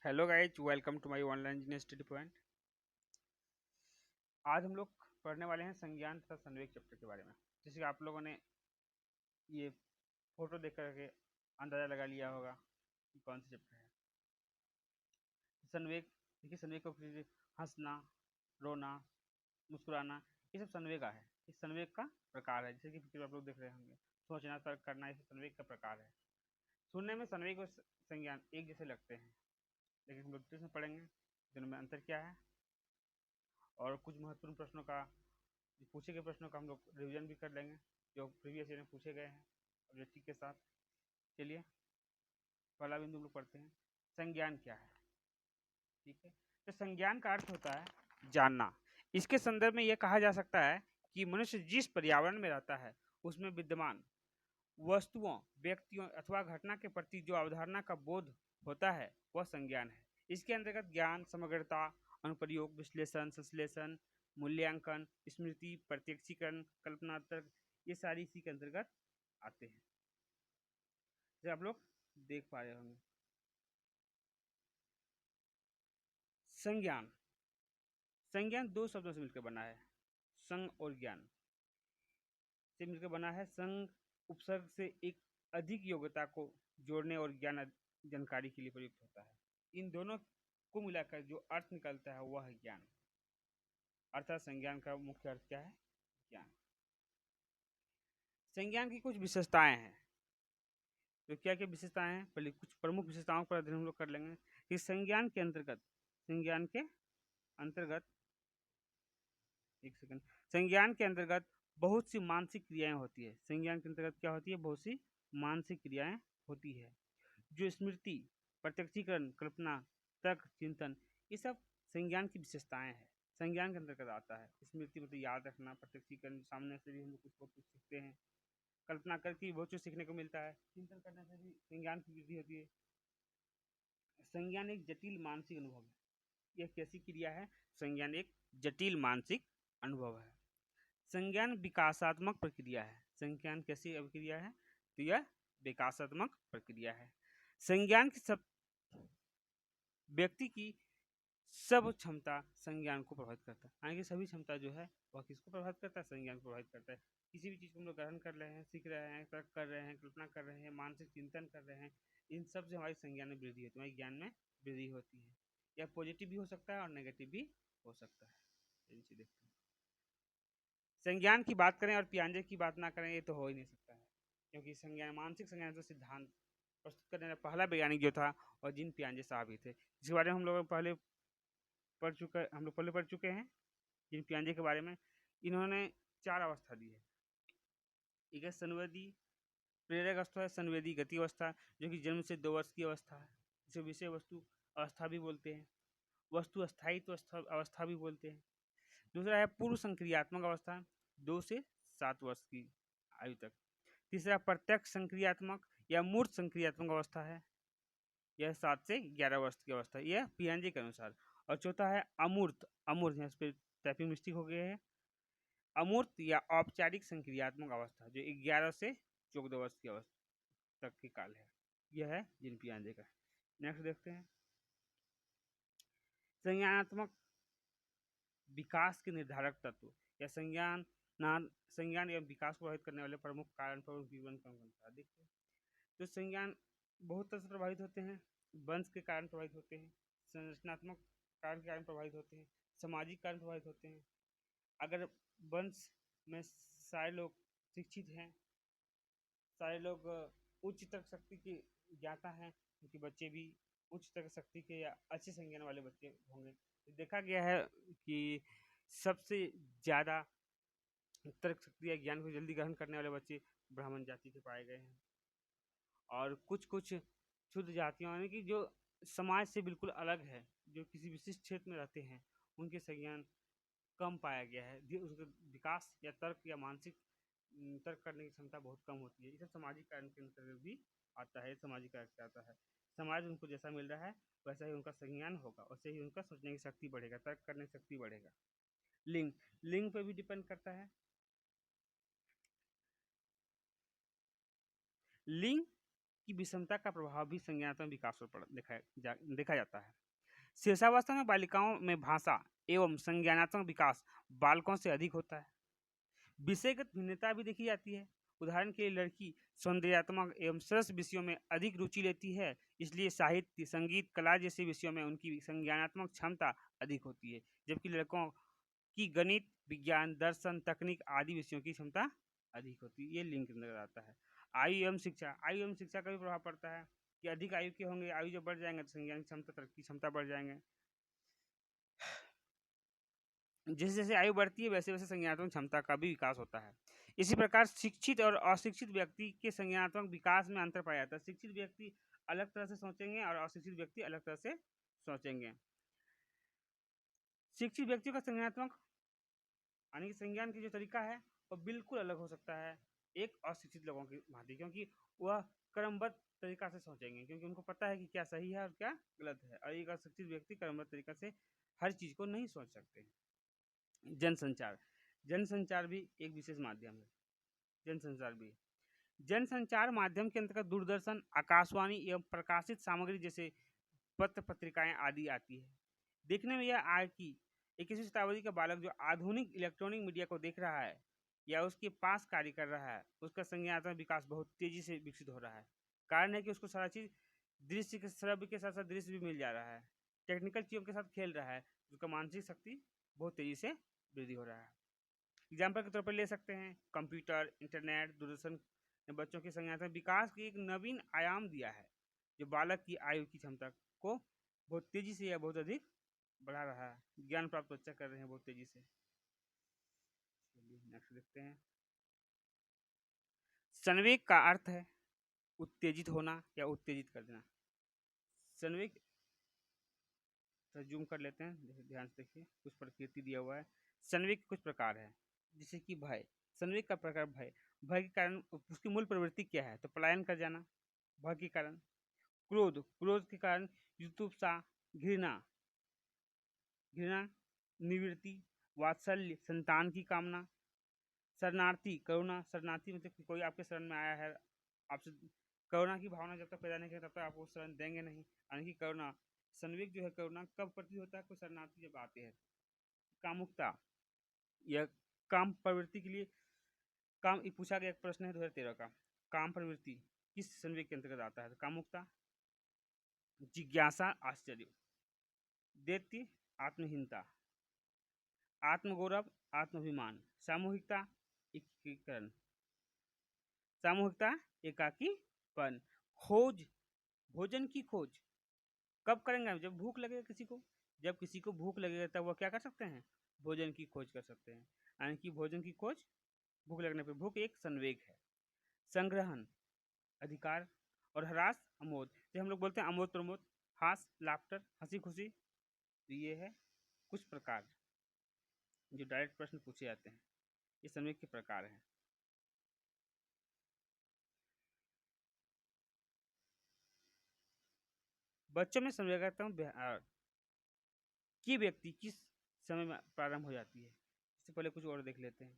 Hello guys, welcome to my online engineer study point. आज हम लोग पढ़ने वाले हैं संज्ञान तथा संवेग चैप्टर के बारे में। जैसे कि आप लोगों ने ये फोटो देख करके अंदाजा लगा लिया होगा कि कौन सा चैप्टर है। संवेग, देखिए संवेग को हंसना, रोना, मुस्कुराना, ये सब संवेग है। इस संवेग का प्रकार है। जैसे कि पिक्चर आप लोग देख रहे होंगे, सोचना, तर्क करना, ये सब संवेग का प्रकार है। सुनने में संवेग और संज्ञान एक जैसे लगते हैं, लेकिन हम लोग डिटेल्स में पढ़ेंगे दोनों में अंतर क्या है, और कुछ महत्वपूर्ण प्रश्नों का, पूछे गए प्रश्नों का हम लोग रिवीजन भी कर लेंगे जो प्रीवियस ईयर में पूछे गए हैं ऑब्जेक्टिव के साथ। चलिए पहला बिंदु हम लोग पढ़ते हैं, संज्ञान क्या है। ठीक है, तो संज्ञान का अर्थ होता है जानना। इसके संदर्भ में यह कहा जा सकता है कि मनुष्य जिस पर्यावरण में रहता है उसमें विद्यमान वस्तुओं, व्यक्तियों अथवा घटना के प्रति जो अवधारणा का बोध होता है वह संज्ञान है। इसके अंतर्गत ज्ञान, समग्रता, अनुप्रयोग, विश्लेषण, संश्लेषण, मूल्यांकन, स्मृति, प्रत्यक्षीकरण, कल्पना तर्क, ये सारी इसी के अंतर्गत आते हैं, जो आप लोग देख पा रहे होंगे। संज्ञान, संज्ञान दो शब्दों से मिलकर बना है, संग और ज्ञान से मिलकर बना है। संग उपसर्ग से एक अधिक योग्यता को जोड़ने और ज्ञान जानकारी के लिए प्रयुक्त होता है। इन दोनों को मिलाकर जो अर्थ निकलता है वह है ज्ञान। अर्थात संज्ञान का मुख्य अर्थ क्या है? ज्ञान। संज्ञान की कुछ विशेषताएं हैं। तो क्या क्या विशेषताएं हैं? पहले कुछ प्रमुख विशेषताओं पर अध्ययन हम लोग कर लेंगे कि संज्ञान के अंतर्गत एक सेकंड, संज्ञान के अंतर्गत बहुत सी मानसिक क्रियाएं होती है। संज्ञान के अंतर्गत क्या होती है? बहुत सी मानसिक क्रियाएं होती है, जो स्मृति, प्रत्यक्षीकरण, कल्पना, तर्क, चिंतन, ये सब संज्ञान की विशेषताएं हैं। संज्ञान के अंतर्गत आता है। स्मृति मतलब याद रखना, प्रत्यक्षीकरण सामने से भी हम लोग कुछ बहुत कुछ सीखते हैं, कल्पना करके बहुत कुछ सीखने को मिलता है, चिंतन करने से भी संज्ञान की वृद्धि होती है। संज्ञान एक जटिल मानसिक अनुभव है। यह कैसी क्रिया है? संज्ञान एक जटिल मानसिक अनुभव है। संज्ञान विकासात्मक प्रक्रिया है। संज्ञान कैसी प्रक्रिया है? तो यह विकासात्मक प्रक्रिया है। संज्ञान की सब व्यक्ति की सब क्षमता संज्ञान को प्रभावित करता है। आगे सभी क्षमता जो है वह किसको प्रभावित करता है? संज्ञान को प्रभावित करता है। किसी भी चीज़ को हम लोग ग्रहण कर रहे हैं, सीख रहे हैं, तर्क कर रहे हैं, कल्पना कर रहे हैं, मानसिक चिंतन कर रहे हैं, इन सब से हमारी संज्ञान में वृद्धि होती है, हमारे ज्ञान में वृद्धि होती है। यह पॉजिटिव भी हो सकता है और नेगेटिव भी हो सकता है। देखते हैं, संज्ञान की बात करें और पियाजे की बात ना करें ये तो हो ही नहीं सकता है, क्योंकि संज्ञान, मानसिक संज्ञान तो सिद्धांत प्रस्तुत करने वाला पहला वैज्ञानिक जो था और जीन पियाजे साहब ही थे, जिसके बारे में हम लोग पहले पढ़ चुके हैं जीन पियाजे के बारे में। इन्होंने चार अवस्था दी है। एक है संवेदी प्रेरक अवस्था है, संवेदी गति अवस्था, जो कि जन्म से 2 वर्ष की अवस्था है, जिसे विषय वस्तु अवस्था भी बोलते हैं, वस्तु स्थायित्व अवस्था भी बोलते हैं। दूसरा है पूर्व संक्रियात्मक अवस्था, 2 से 7 वर्ष की आयु तक। तीसरा प्रत्यक्ष संक्रियात्मक या मूर्त संक्रियात्मक अवस्था है, यह 7 से 11 वर्ष की अवस्था, यह पियाजे के अनुसार। और चौथा है अमूर्त, अमूर्त यहाँ पे टाइपिंग मिस्टेक हो गया है, अमूर्त या औपचारिक संक्रियात्मक अवस्था, जो 11 से 14 वर्ष की अवस्था तक की काल है। यह है जीन पियाजे का। नेक्स्ट देखते हैं, संज्ञानात्मक विकास के निर्धारक तत्व या संज्ञान एवं विकास को प्रभावित करने वाले प्रमुख कारण प्रमुख विवरण का देखते हैं। तो संज्ञान बहुत तरह से प्रभावित होते हैं। वंश के कारण प्रभावित होते हैं, संरचनात्मक कारण के कारण प्रभावित होते हैं, सामाजिक कारण प्रभावित होते हैं। अगर वंश में सारे लोग शिक्षित हैं, सारे लोग उच्च तक शक्ति के ज्ञाता हैं, क्योंकि बच्चे भी उच्च तक शक्ति के या अच्छे संज्ञान वाले बच्चे होंगे। देखा गया है कि सबसे ज़्यादा तर्क शक्ति या ज्ञान को जल्दी ग्रहण करने वाले बच्चे ब्राह्मण जाति के पाए गए हैं, और कुछ कुछ शुद्ध जातियाँ यानी कि जो समाज से बिल्कुल अलग है, जो किसी विशिष्ट क्षेत्र में रहते हैं, उनके संज्ञान कम पाया गया है। उसका विकास या तर्क या मानसिक तर्क करने की क्षमता बहुत कम होती है। ये सब सामाजिक कारण के अंतर्गत भी आता है। सामाजिक कारण से आता है, समाज उनको जैसा मिल रहा है वैसा ही उनका संज्ञान होगा, वैसे ही उनका सोचने की शक्ति बढ़ेगा, तर्क करने की शक्ति बढ़ेगा। लिंग, लिंग पे भी डिपेंड करता है। लिंग की विषमता का प्रभाव भी संज्ञानात्मक विकास पर देखा जाता है। शिशुअवस्था में बालिकाओं में भाषा एवं संज्ञानात्मक विकास बालकों से अधिक होता है। विषयगत भिन्नता भी देखी जाती है। उदाहरण के लिए लड़की सौंदर्यात्मक एवं सरस विषयों में अधिक रुचि लेती है, इसलिए साहित्य, संगीत, कला जैसे विषयों में उनकी संज्ञानात्मक क्षमता अधिक होती है, जबकि लड़कों की गणित, विज्ञान, दर्शन, तकनीक आदि विषयों की क्षमता अधिक होती है। ये लिंक नजर आता है। आयु एवं शिक्षा, आयु एवं शिक्षा का भी प्रभाव पड़ता है कि अधिक आयु के होंगे, आयु जब बढ़ जाएंगे तो संज्ञान क्षमता, तर्क की क्षमता बढ़ जाएंगे। जैसे जैसे आयु बढ़ती है वैसे वैसे संज्ञानात्मक क्षमता का भी विकास होता है। इसी प्रकार शिक्षित और अशिक्षित व्यक्ति के संज्ञानात्मक विकास में अंतर पाया जाता है। शिक्षित व्यक्ति अलग तरह से सोचेंगे और अशिक्षित व्यक्ति अलग तरह से सोचेंगे। शिक्षित व्यक्तियों का संज्ञानात्मक यानी कि संज्ञान की जो तरीका है वो बिल्कुल अलग हो सकता है एक अशिक्षित लोगों की भांति, क्योंकि वह क्रमबद्ध तरीका से सोचेंगे, क्योंकि उनको पता है कि क्या सही है और क्या गलत है। और एक अशिक्षित व्यक्ति क्रमबद्ध तरीका से हर चीज को नहीं सोच सकते। जनसंचार, जनसंचार भी एक विशेष माध्यम है। जनसंचार भी, जनसंचार माध्यम के अंतर्गत दूरदर्शन, आकाशवाणी एवं प्रकाशित सामग्री जैसे पत्र पत्रिकाएं आदि आती है। देखने में यह आए कि 21वीं शताब्दी का बालक जो आधुनिक इलेक्ट्रॉनिक मीडिया को देख रहा है या उसके पास कार्य कर रहा है, उसका संज्ञानात्मक विकास बहुत तेजी से विकसित हो रहा है। कारण है कि उसको सारा चीज दृश्य के, श्रव्य के साथ साथ दृश्य भी मिल जा रहा है, टेक्निकल चीजों के साथ खेल रहा है, उसका मानसिक शक्ति बहुत तेजी से वृद्धि हो रहा है। एग्जाम्पल के तौर पर ले सकते हैं कंप्यूटर, इंटरनेट, दूरदर्शन ने बच्चों के संज्ञानात्मक विकास की एक नवीन आयाम दिया है, जो बालक की आयु की क्षमता को बहुत तेजी से या बहुत अधिक बढ़ा रहा है। ज्ञान प्राप्त बच्चा कर रहे हैं बहुत तेजी से। नेक्स्ट देखते हैं। संवेग का अर्थ है उत्तेजित होना या उत्तेजित कर देना। संवेग जूम कर लेते हैं, ध्यान से देखिए, कुछ प्रकृति दिया हुआ है। संवेग के कुछ प्रकार है, जैसे कि भय। संवेग का प्रकार भय, भय के कारण उसकी मूल प्रवृत्ति क्या है, तो पलायन कर जाना भय के कारण। क्रोध, क्रोध के कारण युत्सुकता, घृणा, घृणा, निवृत्ति, वात्सल्य, संतान की कामना। शरणार्थी, करुणा, शरणार्थी मतलब कोई आपके शरण में आया है, आपसे करुणा की भावना जब तक पैदा नहीं करें तब तक आपको शरण देंगे नहीं, यानी कि करुणा। संवेग जो है करुणा कब प्रति होता है, कोई शरणार्थी जब आते हैं। कामुकता, यह काम प्रवृत्ति के लिए काम पूछा गया एक प्रश्न है 2013 का, काम प्रवृत्ति किस संवेग के अंतर्गत आता है, तो कामुकता। जिज्ञासा, आश्चर्य। दैत्य, आत्महीनता। आत्मगौरव, आत्माभिमान। सामूहिकता, एकीकरण। सामूहिकता, एकाकीपन। खोज, भोजन की खोज कब करेंगे, जब भूख लगेगा किसी को, जब किसी को भूख लगेगा तब वह क्या कर सकते हैं, भोजन की खोज कर सकते हैं, यानी कि भोजन की खोज भूख लगने पर। भूख एक संवेग है। संग्रहण, अधिकार। और ह्रास, अमोद। जब हम लोग बोलते हैं अमोद प्रमोद, हास, लाफ्टर, हंसी खुशी, तो ये है कुछ प्रकार जो डायरेक्ट प्रश्न पूछे जाते हैं, ये संवेग के प्रकार हैं। बच्चों में संवेगात्मक की व्यक्ति किस समय में प्रारंभ हो जाती है, इससे पहले कुछ और देख लेते हैं।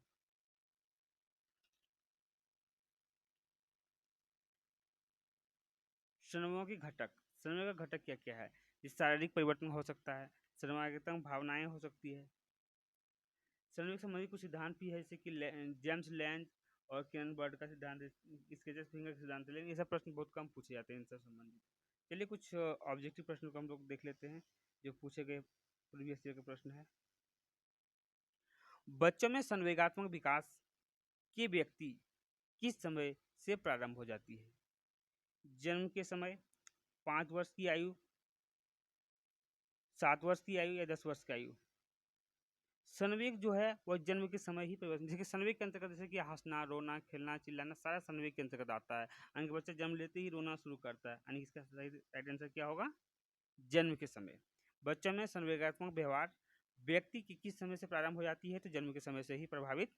श्रमों के घटक, श्रमों का घटक क्या क्या है, जिस शारीरिक परिवर्तन हो सकता है, श्रमागतम भावनाएं हो सकती है। श्रम से संबंधित कुछ सिद्धांत भी है, जैसे कि जेम्स लैंज और केन बर्ड का सिद्धांत, स्केचेस फिंगर का सिद्धांत, लेकिन ये सब प्रश्न बहुत कम पूछे जाते हैं इनसे संबंधित। चलिए कुछ ऑब्जेक्टिव प्रश्नों को हम लोग देख लेते हैं जो पूछे गए प्रीवियस ईयर का प्रश्न है। बच्चों में संवेगात्मक विकास की व्यक्ति किस समय से प्रारंभ हो जाती है, जन्म के समय, 5 वर्ष की आयु, 7 वर्ष की आयु या 10 वर्ष की आयु। संवेग जो है वह जन्म के समय ही परिवर्तन, जैसे संवेग के अंतर्गत जैसे कि हंसना, रोना, खेलना, चिल्लाना सारा संवेग के अंतर्गत आता है, यानी कि बच्चा जन्म लेते ही रोना शुरू करता है, यानी इसका राइट आंसर क्या होगा, जन्म के समय। बच्चों में संवेगात्मक व्यवहार व्यक्ति की किस समय से प्रारंभ हो जाती है, तो जन्म के समय से ही प्रभावित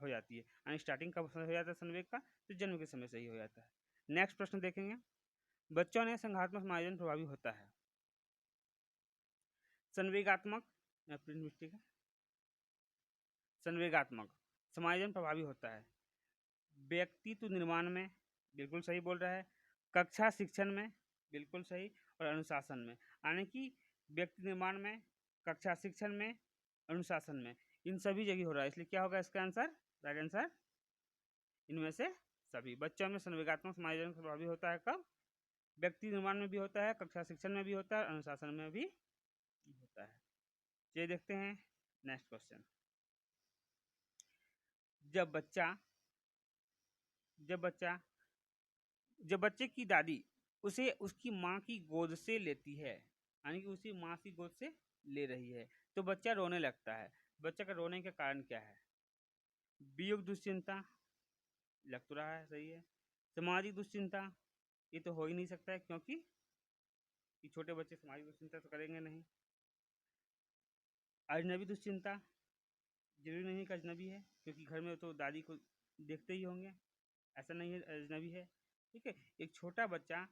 हो जाती है, यानी स्टार्टिंग कब हो जाता है संवेग का, तो जन्म के समय से ही हो जाता है। नेक्स्ट प्रश्न देखेंगे, बच्चों में संघात्मक समायोजन प्रभावी होता है। संवेगात्मक संवेगात्मक समायोजन प्रभावी होता है व्यक्तित्व निर्माण में, बिल्कुल सही बोल रहा है। कक्षा शिक्षण में, बिल्कुल सही, और अनुशासन में, यानी कि व्यक्ति निर्माण में, कक्षा शिक्षण में, अनुशासन में, इन सभी जगह हो रहा है। इसलिए क्या होगा इसका आंसर, राइट आंसर इनमें से सभी। बच्चों में संवेगात्मक समायोजन प्रभावी होता है कब, व्यक्ति निर्माण में भी होता है, कक्षा शिक्षण में भी होता है, अनुशासन में भी होता है। चलिए देखते हैं नेक्स्ट क्वेश्चन। जब बच्चे की दादी उसे उसकी माँ की गोद से लेती है, यानी कि उसी माँ की गोद से ले रही है, तो बच्चा रोने लगता है। बच्चे का रोने का कारण क्या है? वियोग दुश्चिंता, लग तो रहा है सही है। सामाजिक दुश्चिंता, ये तो हो ही नहीं सकता है, क्योंकि कि छोटे बच्चे सामाजिक दुश्चिंता तो करेंगे नहीं। अजनबी दुश्चिंता, जरूरी नहीं कि अजनबी है, क्योंकि घर में तो दादी को देखते ही होंगे, ऐसा नहीं है अजनबी है। ठीक है, एक छोटा बच्चा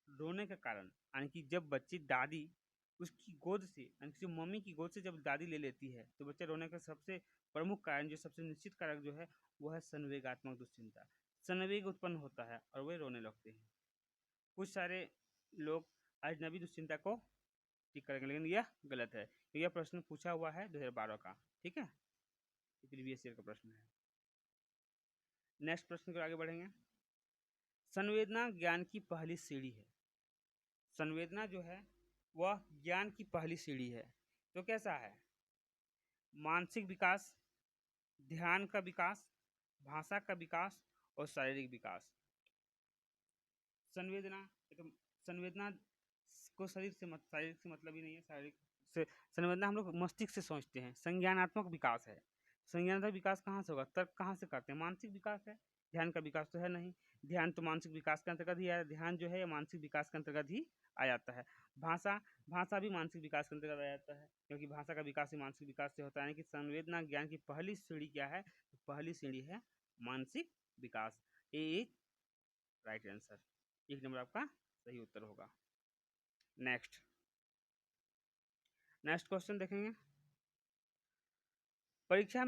रोने का कारण, यानी कि जब बच्ची दादी उसकी गोद से, यानी कि मम्मी की गोद से जब दादी ले लेती है, तो बच्चे रोने का सबसे प्रमुख कारण, जो सबसे निश्चित कारक जो है, वह है संवेगात्मक दुश्चिंता। संवेग उत्पन्न होता है और वे रोने लगते हैं। कुछ सारे लोग अजनबी दुश्चिंता को ठीक करेंगे, लेकिन यह गलत है। तो यह प्रश्न पूछा हुआ है 2012 का, ठीक है, प्रीवियस ईयर का प्रश्न है। नेक्स्ट प्रश्न को आगे बढ़ेंगे। संवेदना ज्ञान की पहली सीढ़ी है। संवेदना जो है वह ज्ञान की पहली सीढ़ी है। तो कैसा है? मानसिक विकास, ध्यान का विकास, भाषा का विकास और शारीरिक विकास। संवेदना, तो संवेदना को शारीरिक से मतलब ही नहीं है। शारीरिक से संवेदना हम लोग मस्तिष्क से सोचते हैं। संज्ञानात्मक विकास है। संज्ञानात्मक विकास कहाँ से होगा? तर्क कहाँ से करते हैं? मानसिक विकास है। ध्यान का विकास तो है नहीं, ध्यान तो मानसिक विकास के अंतर्गत ही आया। ध्यान जो है मानसिक विकास के अंतर्गत ही आ जाता है। भाषा भी मानसिक विकास के अंतर्गत आ जाता है, क्योंकि भाषा का विकास ही मानसिक विकास से होता है। कि संवेदना ज्ञान की पहली सीढ़ी क्या है? पहली सीढ़ी है मानसिक विकास। ए इज राइट आंसर, 1 नंबर आपका सही उत्तर होगा। नेक्स्ट क्वेश्चन देखेंगे। परीक्षा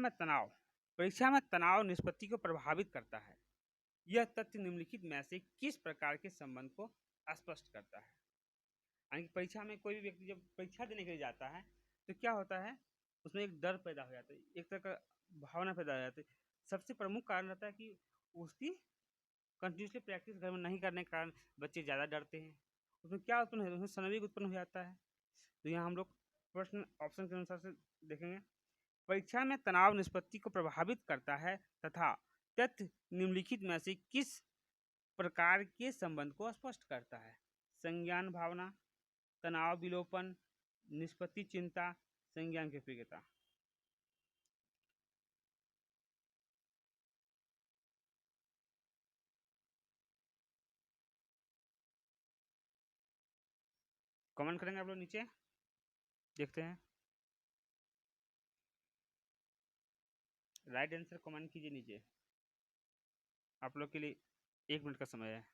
में तनाव निष्पत्ति को प्रभावित करता है। यह तथ्य निम्नलिखित में से किस प्रकार के संबंध को स्पष्ट करता है? यानी परीक्षा में कोई भी व्यक्ति जब परीक्षा देने के लिए जाता है, तो क्या होता है, उसमें एक डर पैदा हो जाता है, एक तरह का भावना पैदा हो जाती है। सबसे प्रमुख कारण रहता है कि उसकी कंटिन्यूसली प्रैक्टिस घर में नहीं करने के कारण बच्चे ज़्यादा डरते हैं। उसमें क्या उत्पन्न है? उसमें संवेग उत्पन्न हो जाता है। तो यहाँ हम लोग प्रश्न ऑप्शन के अनुसार से देखेंगे। परीक्षा में तनाव निष्पत्ति को प्रभावित करता है तथा तथ्य निम्नलिखित में से किस प्रकार के संबंध को स्पष्ट करता है? संज्ञान भावना, तनाव विलोपन, निष्पत्ति चिंता, संज्ञान की प्रियता। कमेंट करेंगे आप लोग नीचे, देखते हैं। राइट आंसर कमेंट कीजिए नीचे, आप लोग के लिए 1 मिनट का समय है।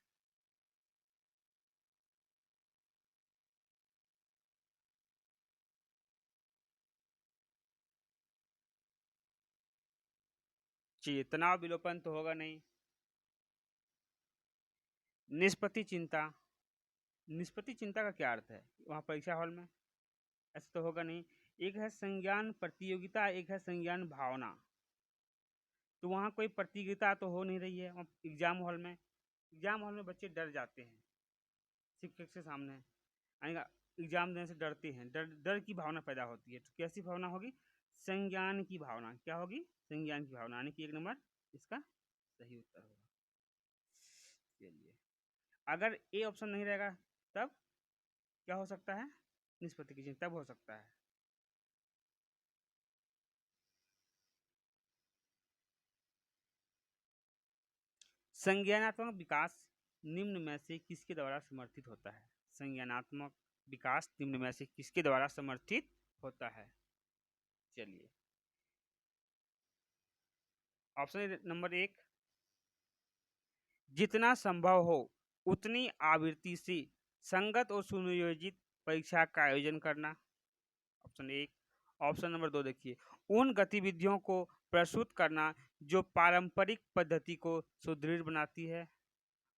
चाहिए तनाव विलोपन तो होगा नहीं। निष्पत्ति चिंता का क्या अर्थ है वहाँ परीक्षा हॉल में? ऐसा तो होगा नहीं। एक है संज्ञान प्रतियोगिता, एक है संज्ञान भावना। तो वहाँ कोई प्रतियोगिता तो हो नहीं रही है। एग्जाम हॉल में बच्चे डर जाते हैं शिक्षक से सामने, एग्जाम देने से डरते हैं। डर की भावना पैदा होती है। तो कैसी भावना होगी? संज्ञान की भावना। क्या होगी? संज्ञान की भावना, यानी कि 1 नंबर इसका सही उत्तर होगा। चलिए, अगर ए ऑप्शन नहीं रहेगा तब क्या हो सकता है? निष्पत्ति की चिंता तब हो सकता है। संज्ञानात्मक विकास निम्न में से किसके द्वारा समर्थित होता है? संज्ञानात्मक विकास निम्न में से किसके द्वारा समर्थित होता है? चलिए, ऑप्शन नंबर 1, जितना संभव हो उतनी आवृत्ति से संगत और सुनियोजित परीक्षा का आयोजन करना। ऑप्शन 1। ऑप्शन नंबर 2 देखिए, उन गतिविधियों को प्रस्तुत करना जो पारंपरिक पद्धति को सुदृढ़ बनाती है।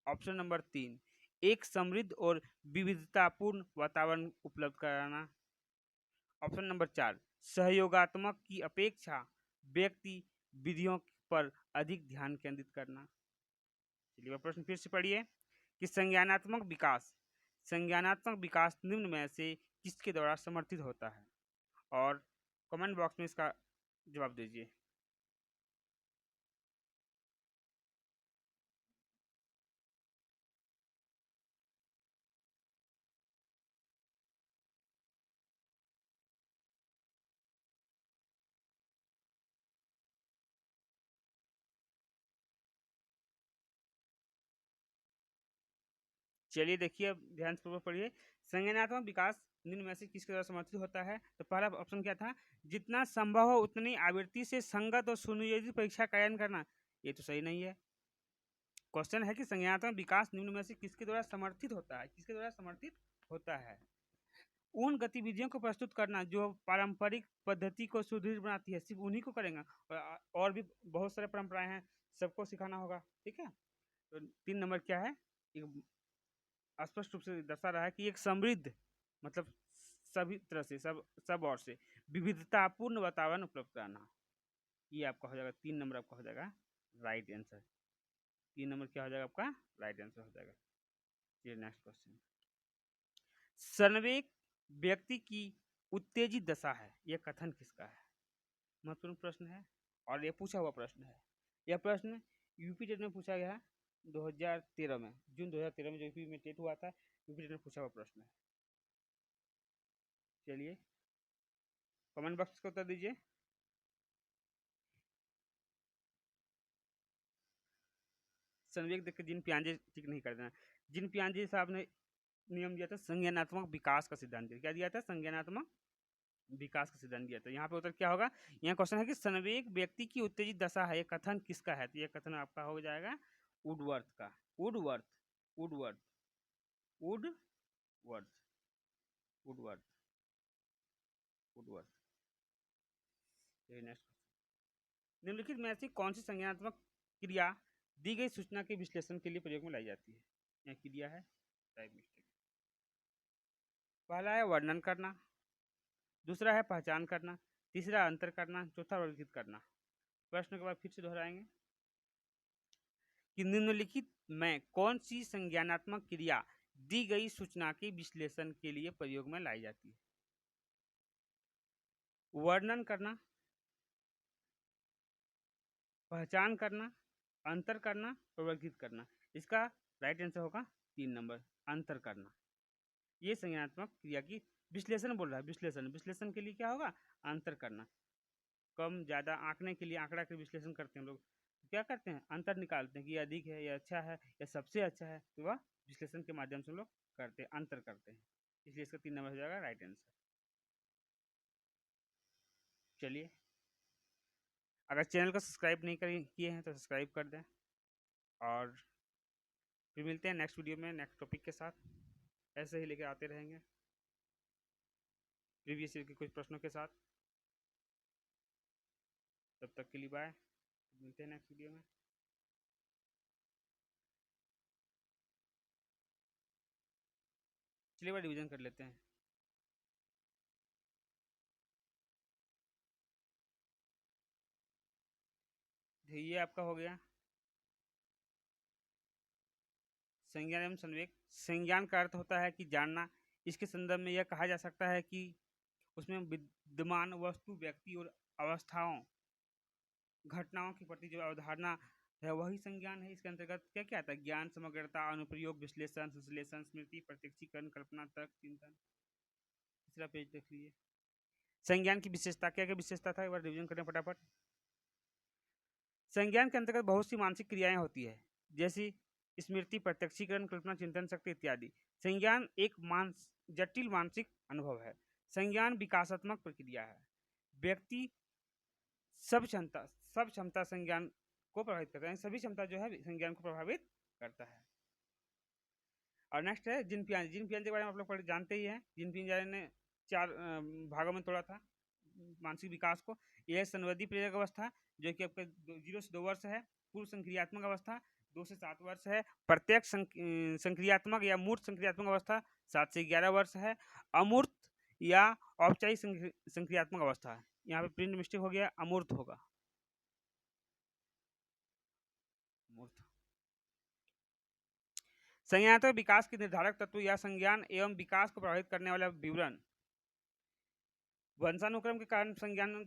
ऑप्शन नंबर 3, एक समृद्ध और विविधतापूर्ण वातावरण उपलब्ध कराना। ऑप्शन नंबर 4, सहयोगात्मक की अपेक्षा व्यक्ति विधियों पर अधिक ध्यान केंद्रित करना। चलिए प्रश्न फिर से पढ़िए कि संज्ञानात्मक विकास निम्न में से किसके द्वारा समर्थित होता है, और कमेंट बॉक्स में इसका जवाब दीजिए। चलिए देखिए, अब ध्यान पूर्वक पढ़िए। संज्ञानात्मक विकास निम्न में से किसके द्वारा समर्थित होता है? तो पहला ऑप्शन क्या था? जितना संभव हो उतनी आवृत्ति से संगत और सुनियोजित परीक्षा का चयन करना। ये तो सही नहीं है। क्वेश्चन है कि संज्ञानात्मक विकास निम्न में से किसके द्वारा समर्थित होता है? किसके द्वारा समर्थित होता है? उन गतिविधियों को प्रस्तुत करना जो पारंपरिक पद्धति को सुदृढ़ बनाती है, सिर्फ उन्हीं को करेंगे, और भी बहुत सारे परंपराएं हैं, सबको सिखाना होगा। ठीक है, तो 3 नंबर क्या है? स्पष्ट रूप से दर्शा रहा है कि एक समृद्ध, मतलब सभी तरह से, सब ओर से विविधतापूर्ण वातावरण उपलब्ध कराना। ये आपका हो जाएगा 3 नंबर, आपका हो जाएगा राइट आंसर। 3 नंबर क्या हो जाएगा आपका? राइट आंसर हो जाएगा। चलिए नेक्स्ट क्वेश्चन। संवेग व्यक्ति की उत्तेजित दशा है, यह कथन किसका है? महत्वपूर्ण प्रश्न है और ये पूछा हुआ प्रश्न है। यह प्रश्न यूपी टेट में पूछा गया है 2013 में, जून 2013 में जो यूपी में टेट हुआ था, यूपी टेट में पूछा हुआ प्रश्न है। चलिए कमेंट बॉक्स का उत्तर दीजिए। संवेग देख के जिन पियाजे ठीक नहीं कर देना। जिन पियाजे साहब ने नियम दिया था संज्ञानात्मक विकास का सिद्धांत दिया। क्या दिया था? संज्ञानात्मक विकास का सिद्धांत दिया था। यहाँ पे उत्तर क्या होगा? यहाँ क्वेश्चन है कि संवेग व्यक्ति की उत्तेजित दशा है, ये कथन किसका है? तो ये कथन आपका हो जाएगा वुडवर्थ का। Woodworth Woodworth Woodworth Woodworth Woodworth. निम्नलिखित में से कौन सी संज्ञानात्मक क्रिया दी गई सूचना के विश्लेषण के लिए प्रयोग में लाई जाती है? यह क्रिया है टाइप मिस्टेक। पहला है वर्णन करना, दूसरा है पहचान करना, तीसरा अंतर करना, चौथा वर्गीकृत करना। प्रश्न के बाद फिर से दोहराएंगे कि निम्नलिखित में कौन सी संज्ञानात्मक क्रिया दी गई सूचना के विश्लेषण के लिए प्रयोग में लाई जाती है? वर्णन करना, पहचान करना, अंतर करना, वर्गीकृत करना। इसका राइट आंसर होगा 3 नंबर, अंतर करना। ये संज्ञानात्मक क्रिया की विश्लेषण बोल रहा है। विश्लेषण के लिए क्या होगा? अंतर करना। कम ज्यादा आंकने के लिए आंकड़ा के विश्लेषण करते हैं लोग, क्या करते हैं? अंतर निकालते हैं कि ये अधिक है, ये अच्छा है, या सबसे अच्छा है, तो वह विश्लेषण के माध्यम से हम लोग करते हैं, अंतर करते हैं। इसलिए इसका 3 नंबर हो जाएगा राइट आंसर। चलिए, अगर चैनल को सब्सक्राइब नहीं किए हैं तो सब्सक्राइब कर दें, और फिर मिलते हैं नेक्स्ट वीडियो में नेक्स्ट टॉपिक के साथ। ऐसे ही लेकर आते रहेंगे प्रीवियस ईयर के कुछ प्रश्नों के साथ। तब तक के लिए बाय, मिलते हैं नेक्स्ट वीडियो में। चलिए बार रिविजन कर लेते हैं। ये आपका हो गया संज्ञान एवं संवेग। संज्ञान का अर्थ होता है कि जानना। इसके संदर्भ में यह कहा जा सकता है कि उसमें विद्यमान वस्तु, व्यक्ति और अवस्थाओं, घटनाओं के प्रति जो अवधारणा है वही संज्ञान है। इसके अंतर्गत क्या क्या आता है? ज्ञान, समग्रता, अनुप्रयोग, विश्लेषण, संश्लेषण, स्मृति, प्रत्यक्षीकरण, कल्पना, तर्क, चिंतन। तीसरा पेज देख लीजिए। संज्ञान की विशेषता, क्या क्या विशेषता था, एक बार रिविजन करें फटाफट। संज्ञान के अंतर्गत बहुत सी मानसिक क्रियाएं होती है, जैसे स्मृति, प्रत्यक्षीकरण, कल्पना, चिंतन शक्ति इत्यादि। संज्ञान एक जटिल मानसिक अनुभव है। संज्ञान विकासात्मक प्रक्रिया है। व्यक्ति सब क्षमता संज्ञान को प्रभावित करता है, सभी क्षमता जो है संज्ञान को प्रभावित करता है। और नेक्स्ट है जिन पियाजे के बारे में आप लोग जानते ही हैं। जिन पियाजे ने 4 भागों में तोड़ा था, मानसिक विकास को। यह है संवैधी प्रेरक अवस्था जो कि आपका 0 से 2 वर्ष है। पूर्व संक्रियात्मक अवस्था 2 से 7 वर्ष है। प्रत्यक्ष संक्रियात्मक या मूर्त संक्रियात्मक अवस्था 7 से 11 वर्ष है। अमूर्त या औपचारिक संक्रियात्मक अवस्था है। यहाँ पे प्रिंट मिस्टेक हो गया, अमूर्त होगा, मूर्त। संज्ञानात्मक विकास के निर्धारक तत्व या संज्ञान एवं विकास को प्रभावित करने वाला विवरण। वंशानुक्रम के कारण संज्ञान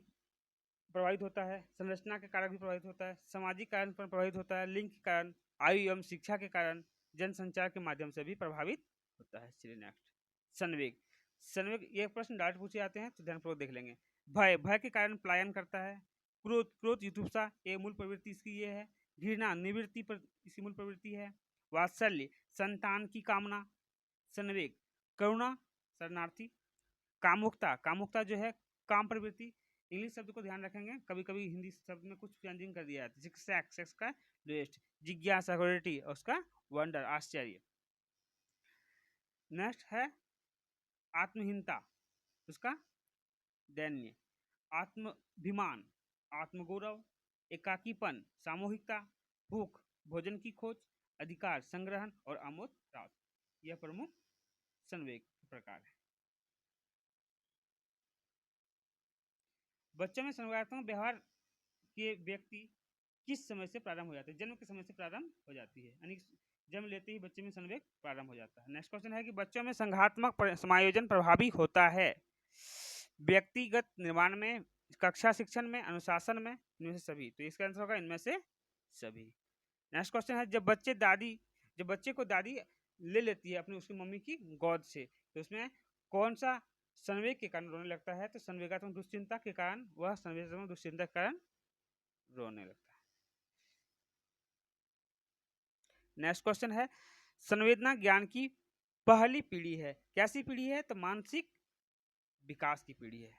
प्रभावित होता है, संरचना के कारण भी प्रभावित होता है, सामाजिक कारण पर प्रभावित होता है, लिंग के कारण, आयु एवं शिक्षा के कारण, जनसंचार के माध्यम से भी प्रभावित होता है। चलिए नेक्स्ट, संवेग। संवेग ये प्रश्न डायरेक्ट पूछे जाते हैं तो ध्यानपूर्वक देख लेंगे। भय, भय के कारण पलायन करता है। क्रोध, क्रोध युथुप्सा ये मूल प्रवृत्ति इसकी ये है। घृणा, निवृत्ति पर इसकी मूल प्रवृत्ति है। वात्सल्य, संतान की कामना। संवेग, करुणा, शरणार्थी। कामुकता, कामुकता जो है काम प्रवृत्ति। इंग्लिश शब्द को ध्यान रखेंगे, कभी कभी हिंदी शब्द में कुछ चेंजिंग कर दिया जाता है। सेक्स, सेक्स का द्वेष। जिज्ञासा, क्यूरियोसिटी, और उसका वंडर, आश्चर्य। नेक्स्ट है आत्महीनता, उसका दैन्य। आत्माभिमान, आत्मगौरव। एकाकीपन, सामूहिकता। भूख, भोजन की खोज। अधिकार, संग्रहण और आमोद प्राप्त। यह प्रमुख संवेग प्रकार है। बच्चों में संवेगात्मक व्यवहार के व्यक्ति किस समय से प्रारंभ हो जाते हैं? जन्म के समय से प्रारंभ हो जाती है, यानी जन्म लेते ही बच्चे में संवेग प्रारंभ हो जाता है। नेक्स्ट क्वेश्चन है कि बच्चों में संघात्मक समायोजन प्रभावी होता है व्यक्तिगत निर्माण में, कक्षा शिक्षण में, अनुशासन में, इनमें से सभी। तो इसका आंसर होगा इनमें से सभी। नेक्स्ट क्वेश्चन है जब बच्चे को दादी ले लेती है अपनी उसकी मम्मी की गोद से, तो उसमें कौन सा संवेग के कारण रोने लगता है? तो संवेगात्मक दुश्चिंता के कारण, वह संवेगात्मक दुश्चिंता के कारण रोने लगता है। नेक्स्ट क्वेश्चन है संवेदना ज्ञान की पहली पीढ़ी है, कैसी पीढ़ी है? तो मानसिक विकास की पीढ़ी है।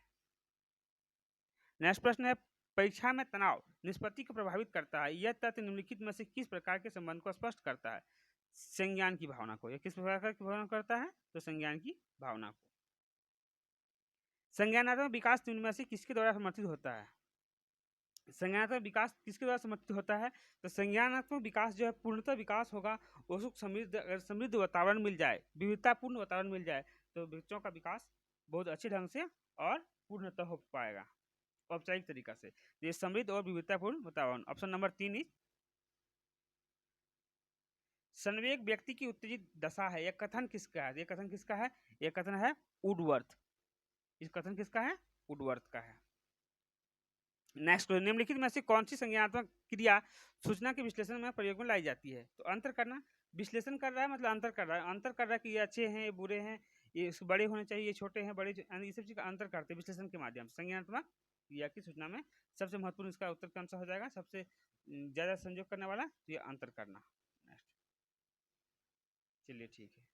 नेक्स्ट प्रश्न है परीक्षा में तनाव निष्पत्ति को प्रभावित करता है, यह तथ्य निम्नलिखित में से किस प्रकार के संबंध को स्पष्ट करता है? संज्ञान की भावना को। यह किस प्रकार की भावना करता है? तो संज्ञान की भावना को। संज्ञानात्मक विकास निम्न में से किसके द्वारा समर्थित होता है? संज्ञानात्मक विकास किसके द्वारा समर्थित होता है? तो संज्ञानात्मक विकास जो है पूर्णतः विकास होगा उसको समृद्ध वातावरण मिल जाए, विविधतापूर्ण वातावरण मिल जाए, तो बच्चों का विकास बहुत अच्छे ढंग से और पूर्णतः हो पाएगा औपचारिक तरीका से। ये समृद्ध और विविधतापूर्ण वातावरण। ऑप्शन नंबर 3 इज संवेग व्यक्ति की उत्तेजित दशा है। यह कथन किसका है? यह कथन किसका है? यह कथन है वुडवर्थ। इस कथन किसका है? वुडवर्थ का है। नेक्स्ट, निम्नलिखित में से कौन सी संज्ञानात्मक क्रिया सूचना के विश्लेषण में प्रयोग में लाई जाती है? तो अंतर करना, विश्लेषण कर रहा है मतलब अंतर कर रहा है। अंतर कर रहा है कि ये अच्छे हैं, ये बुरे हैं, ये बड़े होने चाहिए, ये छोटे हैं, बड़े, ये सब चीज का अंतर करते हैं विश्लेषण के माध्यम से। संज्ञानात्मक क्रिया की सूचना में सबसे महत्वपूर्ण इसका उत्तर कौन सा हो जाएगा? सबसे ज्यादा संयोग करने वाला, तो ये अंतर करना। नेक्स्ट, चलिए ठीक है।